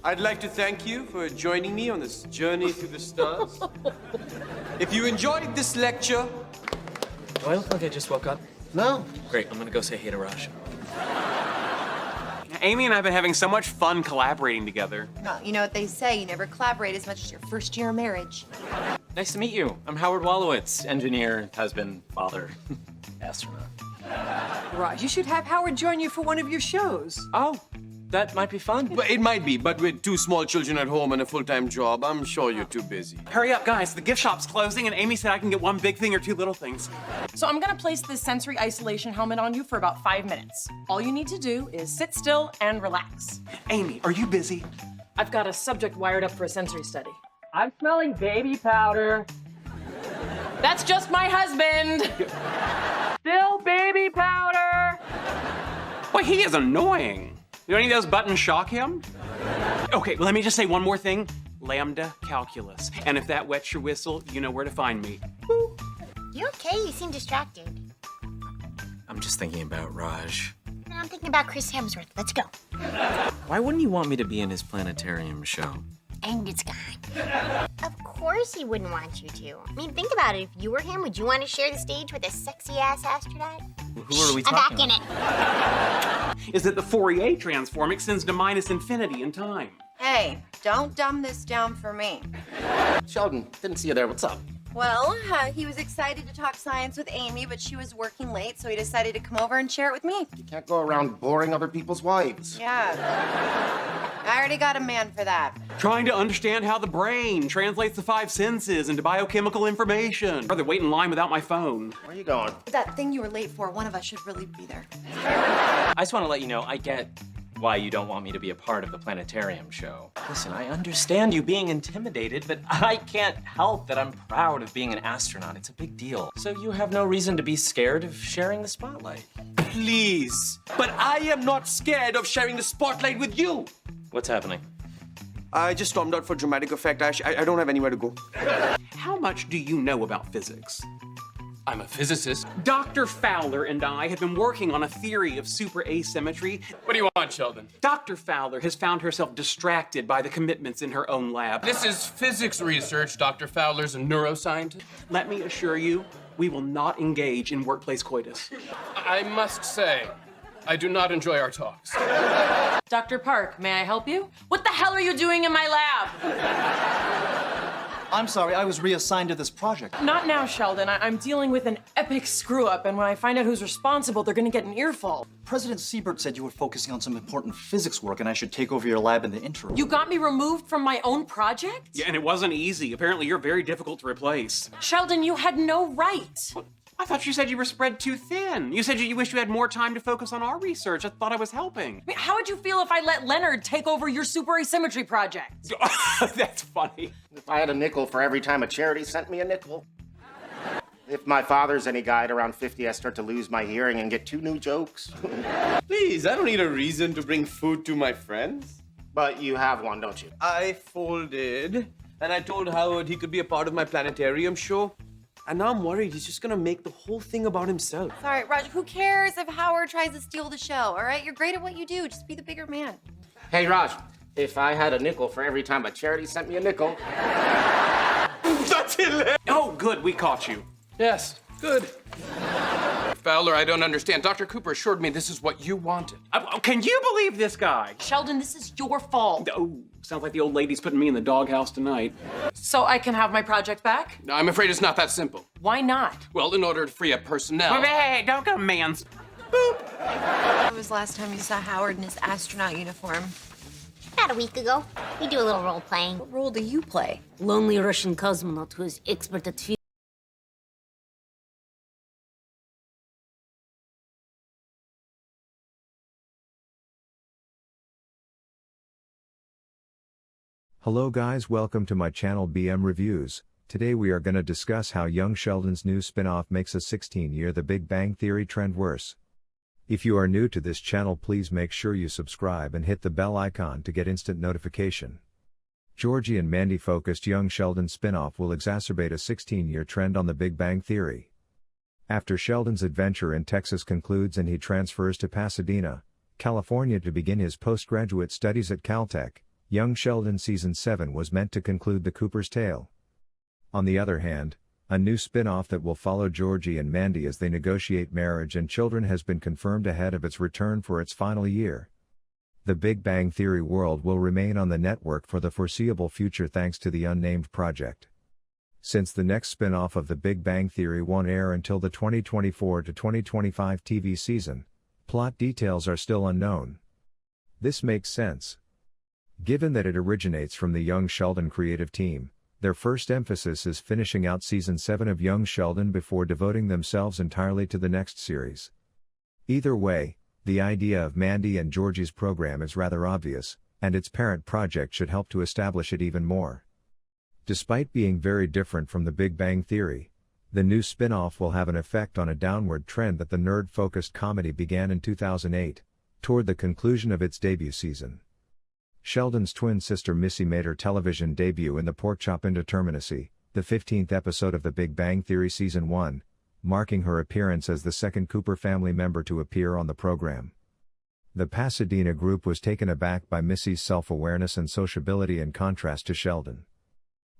I'd like to thank you for joining me on this journey through the stars. If you enjoyed this lecture... Do I look like I just woke up? No. Great, I'm gonna go say hey to Raj. Amy and I have been having so much fun collaborating together. Well, you know what they say, you never collaborate as much as your first year of marriage. Nice to meet you. I'm Howard Wolowitz, engineer, husband, father, astronaut. Raj, you should have Howard join you for one of your shows. Oh, that might be fun. But it might be, but with 2 small children at home and a full-time job, I'm sure you're too busy. Hurry up, guys. The gift shop's closing, and Amy said I can get 1 big thing or 2 little things. So I'm gonna place this sensory isolation helmet on you for about 5 minutes. All you need to do is sit still and relax. Amy, are you busy? I've got a subject wired up for a sensory study. I'm smelling baby powder. That's just my husband. Still baby powder. Boy, he is annoying. Do any of those buttons shock him? Okay, let me just say one more thing. Lambda calculus. And if that wets your whistle, you know where to find me. Woo. You okay? You seem distracted. I'm just thinking about Raj. And I'm thinking about Chris Hemsworth. Let's go. Why wouldn't you want me to be in his planetarium show? And it's gone. Of course he wouldn't want you to. I mean, think about it. If you were him, would you want to share the stage with a sexy-ass astronaut? Who are we I'm talking back about? in it. Is that the Fourier transform extends to minus infinity in time. Hey, don't dumb this down for me. Sheldon, didn't see you there. What's up? Well, he was excited to talk science with Amy, but she was working late, so he decided to come over and share it with me. You can't go around boring other people's wives. Yeah. I already got a man for that. Trying to understand how the brain translates the 5 senses into biochemical information. I'd rather wait in line without my phone. Where are you going? That thing you were late for, one of us should really be there. I just want to let you know, I get why you don't want me to be a part of the planetarium show. Listen, I understand you being intimidated, but I can't help that I'm proud of being an astronaut. It's a big deal. So you have no reason to be scared of sharing the spotlight. Please. But I am not scared of sharing the spotlight with you. What's happening? I just stormed out for dramatic effect. I don't have anywhere to go. How much do you know about physics? I'm a physicist. Dr. Fowler and I have been working on a theory of super asymmetry. What do you want, Sheldon? Dr. Fowler has found herself distracted by the commitments in her own lab. This is physics research. Dr. Fowler's a neuroscientist. Let me assure you, we will not engage in workplace coitus. I must say, I do not enjoy our talks. Dr. Park, may I help you? What the hell are you doing in my lab? I'm sorry, I was reassigned to this project. Not now, Sheldon. I'm dealing with an epic screw-up, and when I find out who's responsible, they're gonna get an earful. President Siebert said you were focusing on some important physics work and I should take over your lab in the interim. You got me removed from my own project? Yeah, and it wasn't easy. Apparently, you're very difficult to replace. Sheldon, you had no right. I thought you said you were spread too thin. You said you wished you had more time to focus on our research. I thought I was helping. I mean, how would you feel if I let Leonard take over your super asymmetry project? That's funny. If I had a nickel for every time a charity sent me a nickel. If my father's any guide, around 50, I start to lose my hearing and get 2 new jokes. Please, I don't need a reason to bring food to my friends. But you have one, don't you? I folded, and I told Howard he could be a part of my planetarium show. And now I'm worried he's just gonna make the whole thing about himself. All right, Raj, who cares if Howard tries to steal the show, all right? You're great at what you do. Just be the bigger man. Hey, Raj, if I had a nickel for every time a charity sent me a nickel. That's hilarious. Oh, good, we caught you. Yes, good. Fowler, I don't understand. Dr. Cooper assured me this is what you wanted. Can you believe this guy? Sheldon, this is your fault. Oh, sounds like the old lady's putting me in the doghouse tonight. So I can have my project back? I'm afraid it's not that simple. Why not? Well, in order to free up personnel... Wait, hey, don't go mans. When was the last time you saw Howard in his astronaut uniform? About a week ago. We do a little role-playing. What role do you play? Lonely Russian cosmonaut who is expert at Hello guys, welcome to my channel BM Reviews. Today we are gonna discuss how young Sheldon's new spin-off makes a 16-year The Big Bang Theory trend worse. If you are new to this channel, please make sure you subscribe and hit the bell icon to get instant notification. Georgie and Mandy focused young Sheldon spin-off will exacerbate a 16-year trend on The Big Bang Theory. After Sheldon's adventure in Texas concludes and he transfers to Pasadena, California to begin his postgraduate studies at Caltech, Young Sheldon Season 7 was meant to conclude the Cooper's tale. On the other hand, a new spin-off that will follow Georgie and Mandy as they negotiate marriage and children has been confirmed ahead of its return for its final year. The Big Bang Theory world will remain on the network for the foreseeable future thanks to the unnamed project. Since the next spin-off of The Big Bang Theory won't air until the 2024 to 2025 TV season, plot details are still unknown. This makes sense. Given that it originates from the Young Sheldon creative team, their first emphasis is finishing out Season 7 of Young Sheldon before devoting themselves entirely to the next series. Either way, the idea of Mandy and Georgie's program is rather obvious, and its parent project should help to establish it even more. Despite being very different from The Big Bang Theory, the new spin-off will have an effect on a downward trend that the nerd-focused comedy began in 2008, toward the conclusion of its debut season. Sheldon's twin sister Missy made her television debut in the Porkchop Indeterminacy, the 15th episode of The Big Bang Theory Season 1, marking her appearance as the second Cooper family member to appear on the program. The Pasadena group was taken aback by Missy's self-awareness and sociability in contrast to Sheldon.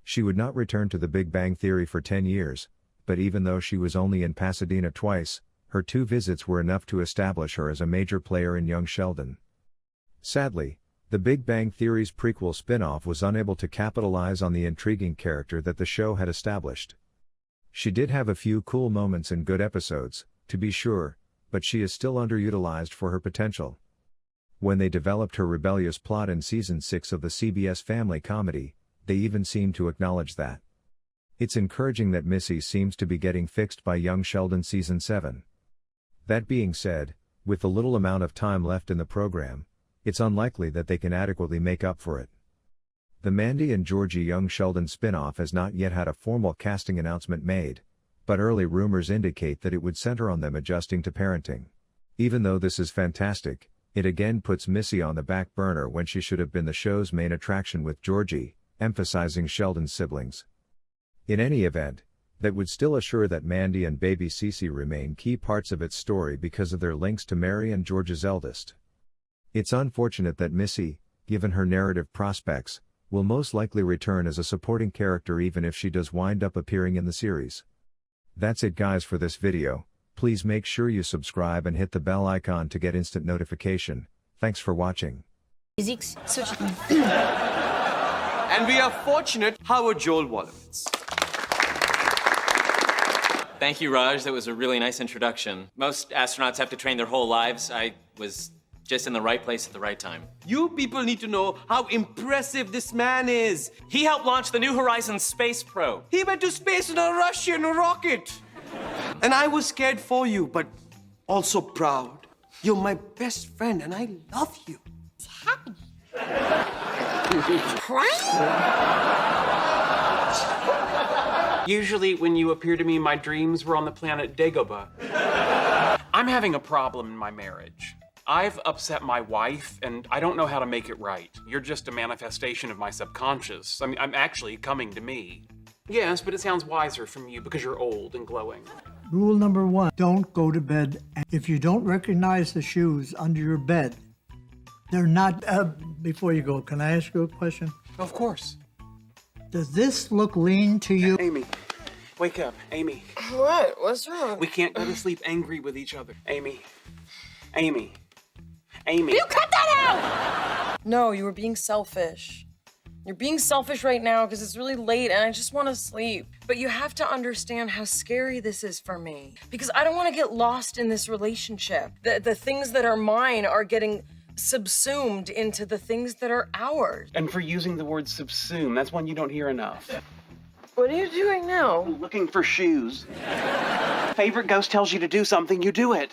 She would not return to The Big Bang Theory for 10 years, but even though she was only in Pasadena twice, her 2 visits were enough to establish her as a major player in Young Sheldon. Sadly, The Big Bang Theory's prequel spin-off was unable to capitalize on the intriguing character that the show had established. She did have a few cool moments in good episodes, to be sure, but she is still underutilized for her potential. When they developed her rebellious plot in Season 6 of the CBS family comedy, they even seemed to acknowledge that. It's encouraging that Missy seems to be getting fixed by Young Sheldon Season 7. That being said, with the little amount of time left in the program, it's unlikely that they can adequately make up for it. The Mandy and Georgie Young Sheldon spin-off has not yet had a formal casting announcement made, but early rumors indicate that it would center on them adjusting to parenting. Even though this is fantastic, it again puts Missy on the back burner when she should have been the show's main attraction with Georgie, emphasizing Sheldon's siblings. In any event, that would still assure that Mandy and baby Cece remain key parts of its story because of their links to Mary and George's eldest. It's unfortunate that Missy, given her narrative prospects, will most likely return as a supporting character even if she does wind up appearing in the series. That's it guys for this video. Please make sure you subscribe and hit the bell icon to get instant notification. Thanks for watching. Physics. And we are fortunate Howard Joel Wolowitz. Thank you, Raj. That was a really nice introduction. Most astronauts have to train their whole lives. I was just in the right place at the right time. You people need to know how impressive this man is. He helped launch the New Horizons space probe. He went to space in a Russian rocket. And I was scared for you, but also proud. You're my best friend and I love you. What's happening? Crying? Usually when you appear to me in my dreams, we're on the planet Dagobah. I'm having a problem in my marriage. I've upset my wife, and I don't know how to make it right. You're just a manifestation of my subconscious. I mean, I'm actually coming to me. Yes, but it sounds wiser from you because you're old and glowing. Rule number 1, don't go to bed. If you don't recognize the shoes under your bed, they're not, before you go, can I ask you a question? Of course. Does this look lean to you? Amy, wake up. Amy. What? What's wrong? We can't go to sleep angry with each other. Amy. Amy. Amy. You cut that out! No, you were being selfish. You're being selfish right now because it's really late and I just want to sleep. But you have to understand how scary this is for me because I don't want to get lost in this relationship. The things that are mine are getting subsumed into the things that are ours. And for using the word subsume, that's one you don't hear enough. What are you doing now? Looking for shoes. Favorite ghost tells you to do something, you do it.